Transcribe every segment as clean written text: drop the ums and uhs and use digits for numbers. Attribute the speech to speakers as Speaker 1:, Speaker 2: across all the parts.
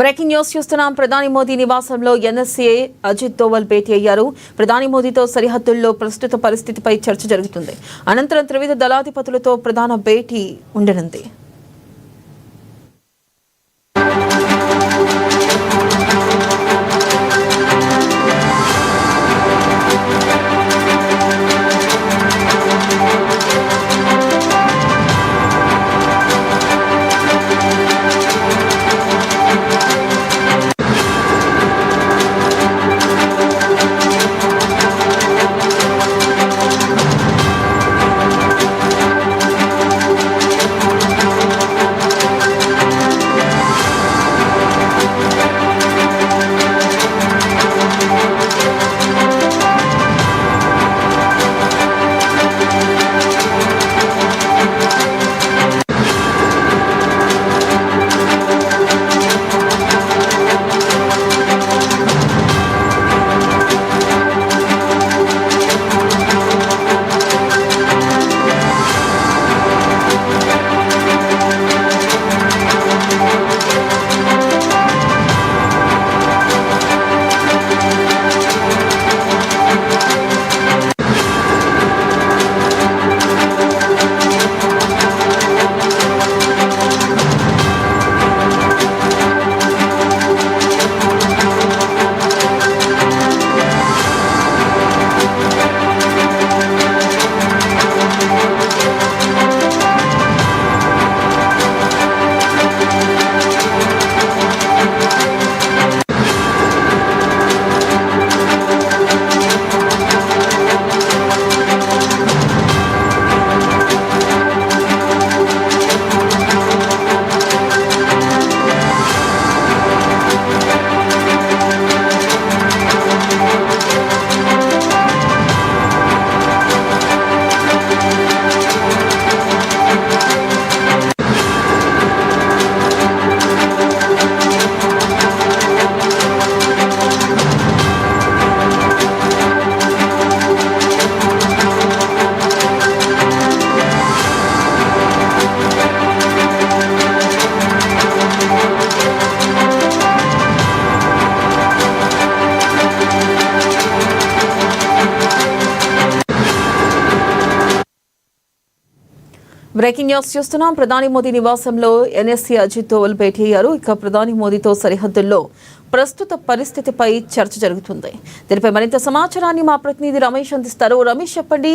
Speaker 1: Breaking news చూస్తున్నాం. ప్రధాని మోదీ నివాసంలో ఎన్ఎస్ఏ అజిత్ దోవల్ భేటీ అయ్యారు. ప్రధాని మోదీతో సరిహద్దుల్లో ప్రస్తుత పరిస్థితిపై చర్చ జరుగుతుంది. అనంతరం త్రివిధ దళాధిపతులతో ప్రధాన భేటీ ఉండనుంది. బ్రేకింగ్ న్యూస్ చూస్తున్నాం. ప్రధాని మోదీ నివాసంలో ఎన్ఎస్ఏ అజిత్ దోవల్ భేటీ అయ్యారు. ఇక ప్రధాని మోదీతో సరిహద్దుల్లో ప్రస్తుత పరిస్థితిపై చర్చ జరుగుతుంది. దీనిపై మరింత సమాచారాన్ని మా ప్రతినిధి రమేష్ అందిస్తారు. రమేష్, చెప్పండి.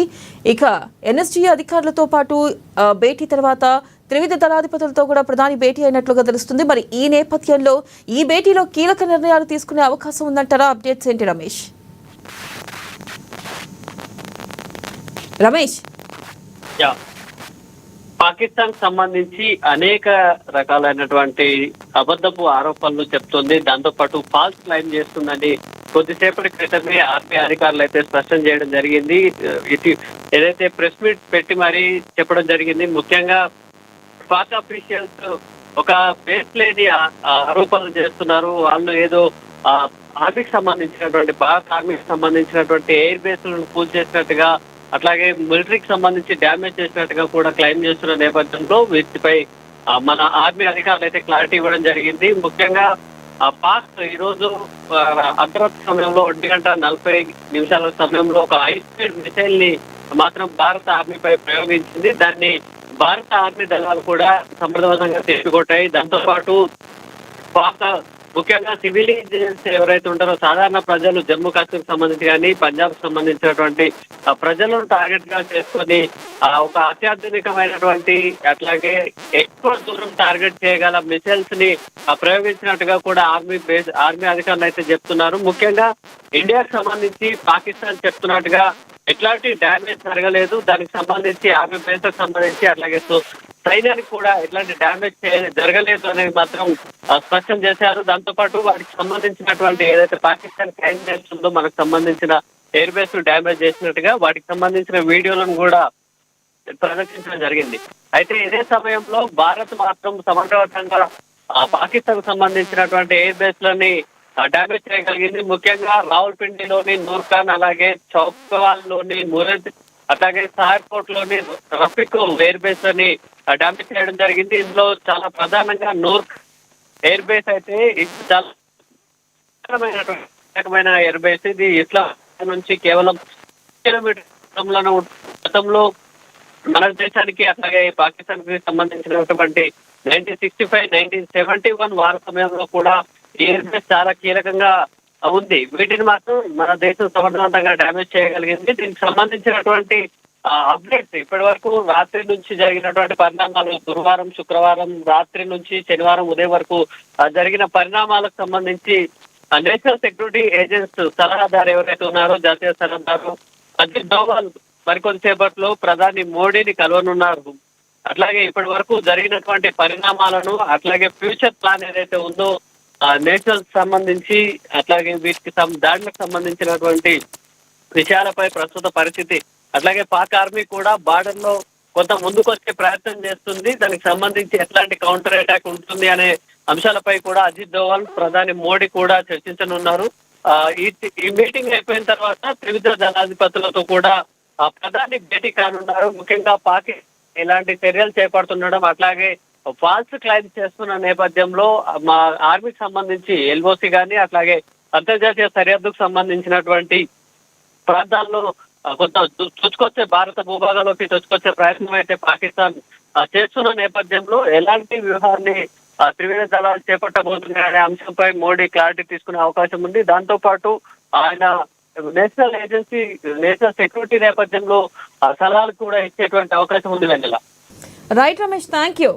Speaker 1: ఇక ఎన్ఎస్జీ అధికారులతో పాటు భేటీ తర్వాత త్రివిధ దళాధిపతులతో కూడా ప్రధాని భేటీ అయినట్లుగా తెలుస్తుంది. మరి ఈ నేపథ్యంలో ఈ భేటీలో కీలక నిర్ణయాలు తీసుకునే అవకాశం ఉందంటారా? అప్డేట్స్ ఏంటి రమేష్?
Speaker 2: పాకిస్తాన్ సంబంధించి అనేక రకాలైనటువంటి అబద్ధపు ఆరోపణలు చెప్తుంది. దాంతో పాటు ఫాల్స్ క్లైమ్ చేస్తుందని కొద్దిసేపటి క్రితమే ఆర్మీ అధికారులు అయితే స్పష్టం చేయడం జరిగింది. ఏదైతే ప్రెస్ మీట్ పెట్టి మరీ చెప్పడం జరిగింది. ముఖ్యంగా పాక్ అఫీషియల్స్ ఒక బేస్ లేని ఆరోపణలు చేస్తున్నారు. వాళ్ళు ఏదో ఆర్మీకి సంబంధించినటువంటి పాక్ ఆర్మీకి సంబంధించినటువంటి ఎయిర్ బేస్లను కూల్ చేసినట్టుగా, అట్లాగే మిలిటరీకి సంబంధించి డ్యామేజ్ చేసినట్టుగా కూడా క్లెయిమ్ చేస్తున్న నేపథ్యంలో వీటిపై మన ఆర్మీ అధికారులు అయితే క్లారిటీ ఇవ్వడం జరిగింది. ముఖ్యంగా పాక్ ఈ రోజు అర్ధరాత్రి సమయంలో 1:40 సమయంలో ఒక హై స్పీడ్ మిసైల్ ని మాత్రం భారత ఆర్మీపై ప్రయోగించింది. దాన్ని భారత ఆర్మీ దళాలు కూడా సమర్థవంతంగా తిప్పికొట్టాయి. దాంతో పాటు పాక్ ముఖ్యంగా సివిలియన్స్ ఎవరైతే ఉంటారో సాధారణ ప్రజలు, జమ్మూ కాశ్మీర్ సంబంధించి కానీ పంజాబ్ సంబంధించినటువంటి ప్రజలను టార్గెట్ గా చేసుకొని ఒక అత్యాధునికమైనటువంటి అట్లాగే ఎక్కువ దూరం టార్గెట్ చేయగల మిసైల్స్ ని ప్రయోగించినట్టుగా కూడా ఆర్మీ అధికారులు అయితే చెప్తున్నారు. ముఖ్యంగా ఇండియాకు సంబంధించి పాకిస్తాన్ చెప్తున్నట్టుగా ఎట్లాంటి డ్యామేజ్ జరగలేదు. దానికి సంబంధించి ఆర్మీ బేస్కి సంబంధించి అట్లాగే సైన్యానికి కూడా ఎట్లాంటి డ్యామేజ్ జరగలేదు అనేది మాత్రం స్పష్టం చేశారు. దాంతో పాటు వాటికి సంబంధించినటువంటి ఏదైతే పాకిస్తాన్ క్లైమ్ చేస్తుందో మనకు సంబంధించిన ఎయిర్ బేస్ డ్యామేజ్ చేసినట్టుగా వాటికి సంబంధించిన వీడియోలను కూడా ప్రదర్శించడం జరిగింది. అయితే ఇదే సమయంలో భారత్ మాత్రం సమర్థవంతంగా పాకిస్తాన్ సంబంధించినటువంటి ఎయిర్ బేస్లని డ్యామేజ్ చేయగలిగింది. ముఖ్యంగా రావుల్పిండిలోని నూర్ఖాన్, అలాగే చౌకవాల్లోని మురద్, అట్లాగే సాహర్కోట్ లోని రఫిక్ ఎయిర్ బేస్ అని డ్యామేజ్ చేయడం జరిగింది. ఇందులో చాలా ప్రధానంగా ఎయిర్ బేస్ అయితే ఇది చాలా రకమైన ఎయిర్ బేస్. ఇది ఇస్లాం నుంచి కేవలం కిలోమీటర్ దూరంలోనే ఉంటుంది. గతంలో మన దేశానికి అట్లాగే పాకిస్తాన్ కి సంబంధించినటువంటి 1965, 1971 వార సమయంలో కూడా ఈ ఎయిర్ బేస్ చాలా కీలకంగా ఉంది. వీటిని మాత్రం మన దేశం సమర్థవంతంగా డ్యామేజ్ చేయగలిగింది. దీనికి సంబంధించినటువంటి అప్డేట్స్ ఇప్పటి వరకు రాత్రి నుంచి జరిగినటువంటి పరిణామాలు, గురువారం శుక్రవారం రాత్రి నుంచి శనివారం ఉదయం వరకు జరిగిన పరిణామాలకు సంబంధించి నేషనల్ సెక్యూరిటీ ఏజెన్సీ సలహాదారు ఎవరైతే ఉన్నారో, జాతీయ సలహాదారు అజిత్ డోవల్ మరికొంతసేపట్లో ప్రధాని మోడీని కలవనున్నారు. అట్లాగే ఇప్పటి వరకు జరిగినటువంటి పరిణామాలను, అట్లాగే ఫ్యూచర్ ప్లాన్ ఏదైతే ఉందో నేషనల్ సంబంధించి, అట్లాగే వీటికి దాడులకు సంబంధించినటువంటి విషయాలపై ప్రస్తుత పరిస్థితి, అట్లాగే పాక్ ఆర్మీ కూడా బార్డర్ లో కొంత ముందుకు వచ్చే ప్రయత్నం చేస్తుంది. దానికి సంబంధించి ఎట్లాంటి కౌంటర్ అటాక్ ఉంటుంది అనే అంశాలపై కూడా అజిత్ డోవల్ ప్రధాని మోడీ కూడా చర్చించనున్నారు. ఈ మీటింగ్ అయిపోయిన తర్వాత త్రివిధ దళాధిపతులతో కూడా ప్రధాని భేటీ కానున్నారు. ముఖ్యంగా పాక్ ఇలాంటి చర్యలు చేపడుతుండడం, అట్లాగే ఫాల్స్ క్లైమ్ చేస్తున్న నేపథ్యంలో మా ఆర్మీకి సంబంధించి ఎల్ఓసి గానీ, అట్లాగే అంతర్జాతీయ సరిహద్దుకు సంబంధించినటువంటి ప్రాంతాల్లో కొంత చొచ్చుకొచ్చే, భారత భూభాగంలోకి చొచ్చుకొచ్చే ప్రయత్నం అయితే పాకిస్తాన్ చేస్తున్న నేపథ్యంలో ఎలాంటి వ్యూహాన్ని త్రివిధ దళాలు చేపట్టబోతున్నాయనే అంశంపై మోడీ క్లారిటీ తీసుకునే అవకాశం ఉంది. దాంతో పాటు ఆయన నేషనల్ సెక్యూరిటీ నేపథ్యంలో సలహాలు కూడా ఇచ్చేటువంటి అవకాశం ఉంది. Vennela.
Speaker 1: Right Ramesh, thank you.